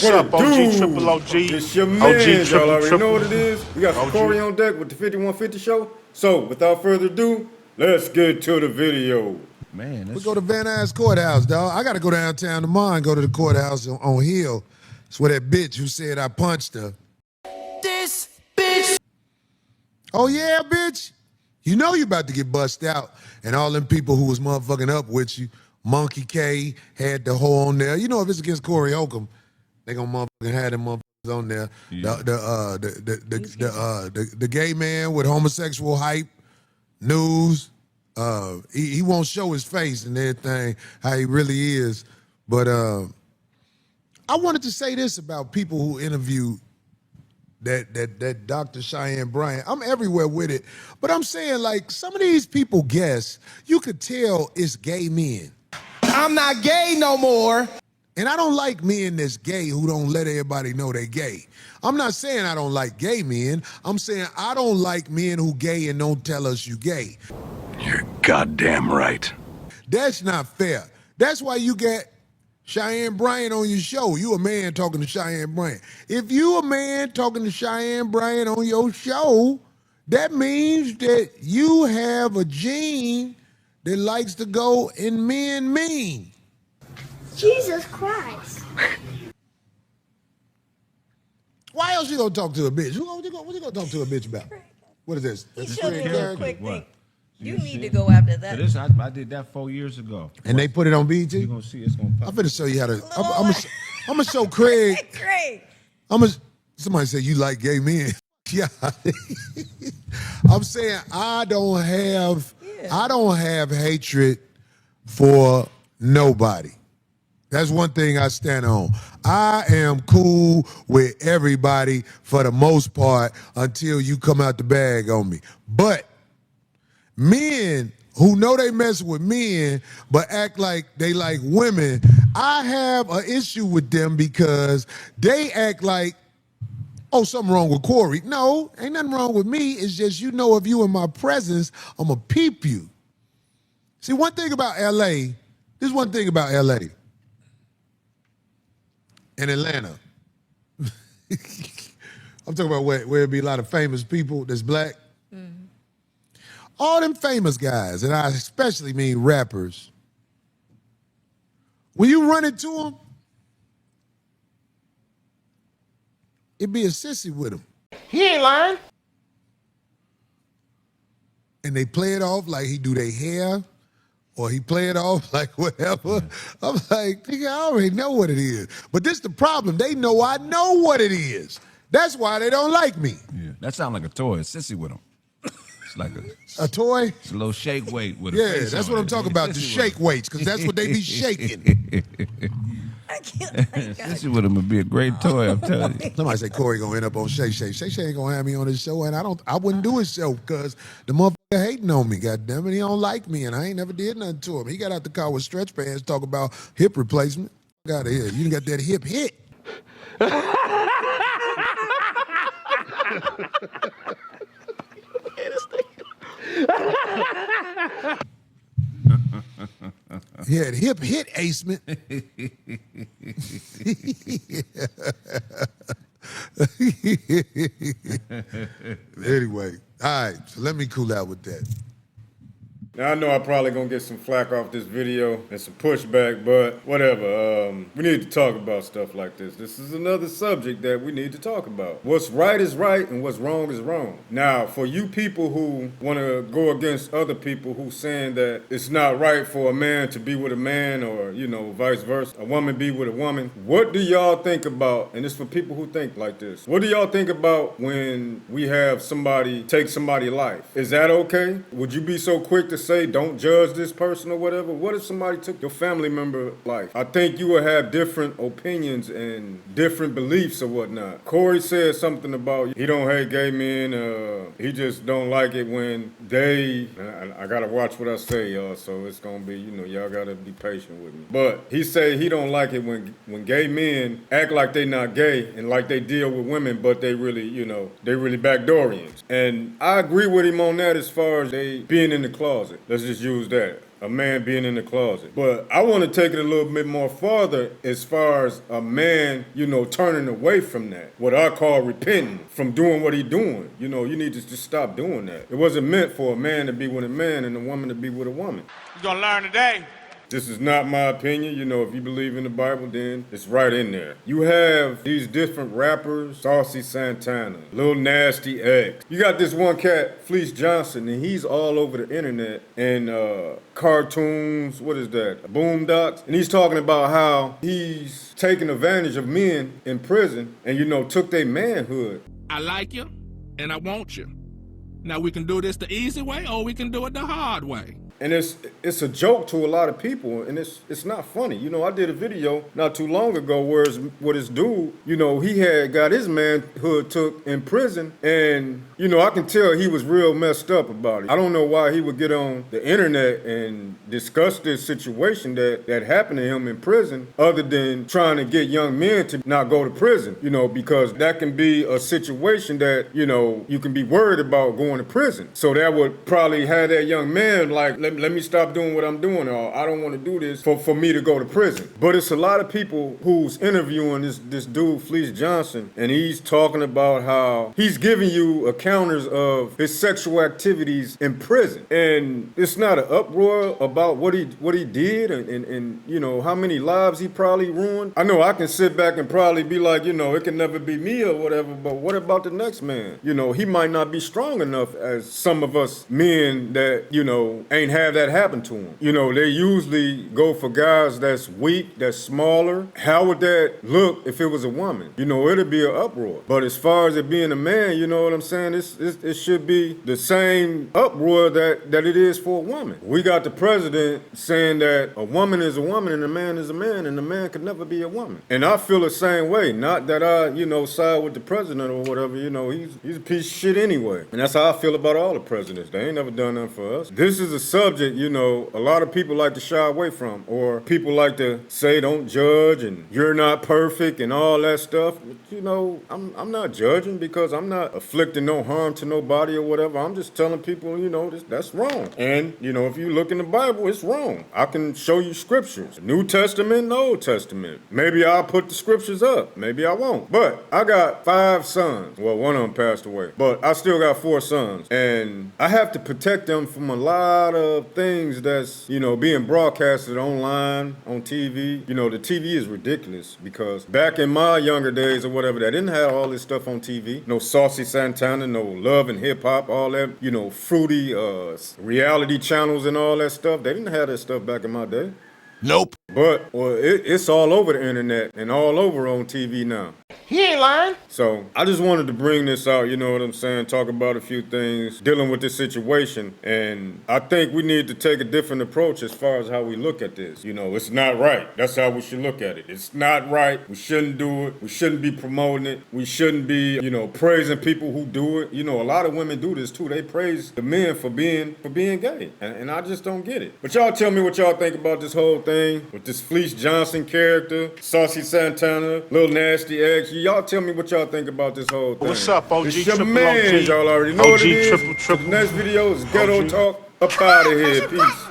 What's up, OG, triple OG? It's your man, OG, y'all triple, already know triple. what it is. We got some OG. Corey on deck with the 5150 show. So, without further ado, let's get to the video. Man, We go to Van Nuys Courthouse, dog. I got to go downtown tomorrow and go to the courthouse on Hill. It's where that bitch who said I punched her. This bitch. Oh, yeah, bitch? You know you about to get bust out. And all them people who was motherfucking up with you, Monkey K had the hoe on there. You know if it's against Corey Holcomb, they gonna motherfucking have them motherfuckers on there. Yeah. The gay man with homosexual hype, news. He won't show his face and everything, how he really is. But I wanted to say this about people who interview that Dr. Cheyenne Bryant. I'm everywhere with it. But I'm saying, like, some of these people guess, you could tell it's gay men. I'm not gay no more. And I don't like men that's gay who don't let everybody know they gay. I'm not saying I don't like gay men. I'm saying I don't like men who gay and don't tell us you gay. You're goddamn right. That's not fair. That's why you get Cheyenne Bryant on your show. You a man talking to Cheyenne Bryant. If you a man talking to Cheyenne Bryant on your show, that means that you have a gene that likes to go in men mean. Jesus Christ. Why else you gonna talk to a bitch? What you gonna talk to a bitch about? What is this? He This showed me a character? real quick thing. What? You see need to it? go after that. So this, I did that 4 years ago. And they put it on BET? You're gonna see it's gonna pop. I'm finna show you how to. I'm gonna show Craig. Great. Somebody say you like gay men. Yeah. I'm saying I don't have hatred for nobody. That's one thing I stand on. I am cool with everybody for the most part until you come out the bag on me. But men who know they mess with men but act like they like women, I have an issue with them because they act like, oh, something wrong with Corey. No, ain't nothing wrong with me. It's just, you know, if you in my presence, I'm going to peep you. See, one thing about L.A., there's one thing about L.A. and Atlanta. I'm talking about where it be a lot of famous people that's black. Mm-hmm. All them famous guys, and I especially mean rappers, when you run into them, it be a sissy with them. He ain't lying. And they play it off like he do their hair, or he play it off like whatever. I'm like, nigga, I already know what it is. But this the problem. They know I know what it is. That's why they don't like me. Yeah, that sound like a toy. A sissy with him. It's like a toy? It's a little shake weight with a yeah, face that's on what it. I'm talking about, the shake weights, because that's what they be shaking. I can't. Sissy with him would be a great toy, I'm telling you. Somebody say Corey gonna end up on Shay Shay. Shay Shay ain't gonna have me on his show, and I wouldn't do his show because the motherfucker hating on me, goddamn it. He don't like me, and I ain't never did nothing to him. He got out the car with stretch pants, talk about hip replacement. Got out of here. You done got that hip hit. He had hip hit acement. Anyway, all right, so let me cool out with that. Now, I know I'm probably going to get some flack off this video and some pushback, but whatever. We need to talk about stuff like this. This is another subject that we need to talk about. What's right is right and what's wrong is wrong. Now, for you people who want to go against other people who saying that it's not right for a man to be with a man or, you know, vice versa, a woman be with a woman, what do y'all think about, and it's for people who think like this, what do y'all think about when we have somebody take somebody's life? Is that okay? Would you be so quick to say don't judge this person or whatever? What if somebody took your family member life? I think you would have different opinions and different beliefs or whatnot. Corey said something about he don't hate gay men. He just don't like it when they, I gotta watch what I say, y'all, so it's gonna be, you know, y'all gotta be patient with me. But he say he don't like it when gay men act like they not gay and like they deal with women, but they really, you know, they really backdoorians. And I agree with him on that as far as they being in the closet. Let's just use that. a man being in the closet. But I want to take it a little bit more farther as far as a man, you know, turning away from that. What I call repenting from doing what he doing. You know, you need to just stop doing that. It wasn't meant for a man to be with a man and a woman to be with a woman. You gonna learn today. This is not my opinion. You know, if you believe in the Bible, then it's right in there. You have these different rappers, Saucy Santana, Lil Nasty X. You got this one cat, Fleece Johnson, and he's all over the internet and cartoons, what is that, Boondocks? And he's talking about how he's taking advantage of men in prison and, you know, took their manhood. I like you, and I want you. Now we can do this the easy way, or we can do it the hard way. And it's a joke to a lot of people, and it's not funny. You know, I did a video not too long ago where this dude, you know, he had got his manhood took in prison, and, you know, I can tell he was real messed up about it. I don't know why he would get on the internet and discuss this situation that happened to him in prison, other than trying to get young men to not go to prison, you know, because that can be a situation that, you know, you can be worried about going to prison. So that would probably have that young man like, let me stop doing what I'm doing, or I don't want to do this for me to go to prison. But it's a lot of people who's interviewing this dude, Fleece Johnson, and he's talking about how he's giving you encounters of his sexual activities in prison. And it's not an uproar about what he did and you know, how many lives he probably ruined. I know I can sit back and probably be like, you know, it can never be me or whatever, but what about the next man? You know, he might not be strong enough as some of us men that, you know, ain't have that happen to him. You know, they usually go for guys that's weak, that's smaller. How would that look if it was a woman? You know, it'd be an uproar. But as far as it being a man, you know what I'm saying? It should be the same uproar that it is for a woman. We got the president saying that a woman is a woman and a man is a man, and a man could never be a woman. And I feel the same way. Not that I, you know, side with the president or whatever. You know, he's a piece of shit anyway. And that's how I feel about all the presidents. They ain't never done nothing for us. This is a subject, you know, a lot of people like to shy away from, or people like to say don't judge and you're not perfect and all that stuff. But, you know, I'm not judging because I'm not afflicting no harm to nobody or whatever. I'm just telling people, you know, that's wrong. And, you know, if you look in the Bible, it's wrong. I can show you scriptures, New Testament and Old Testament. Maybe I'll put the scriptures up. Maybe I won't. But I got 5 sons. Well, one of them passed away, but I still got 4 sons. And I have to protect them from a lot of things that's, you know, being broadcasted online, on TV. You know, the TV is ridiculous because back in my younger days or whatever, they didn't have all this stuff on TV. No Saucy Santana, no Love and Hip Hop, all that, you know, fruity reality channels and all that stuff. They didn't have that stuff back in my day. Nope. But, well, it's all over the internet and all over on TV now. He ain't lying. So I just wanted to bring this out, you know what I'm saying, talk about a few things, dealing with this situation. And I think we need to take a different approach as far as how we look at this. You know, it's not right. That's how we should look at it. It's not right. We shouldn't do it. We shouldn't be promoting it. We shouldn't be, you know, praising people who do it. You know, a lot of women do this too. They praise the men for being gay. And I just don't get it. But y'all tell me what y'all think about this whole thing with this Fleece Johnson character, Saucy Santana, Lil Nasty X. Y'all tell me what y'all think about this whole thing. What's up, OG? It's your Triple man, OG. y'all already know OG, what it is. triple. The next video is Ghetto Talk. Up out of here. Peace.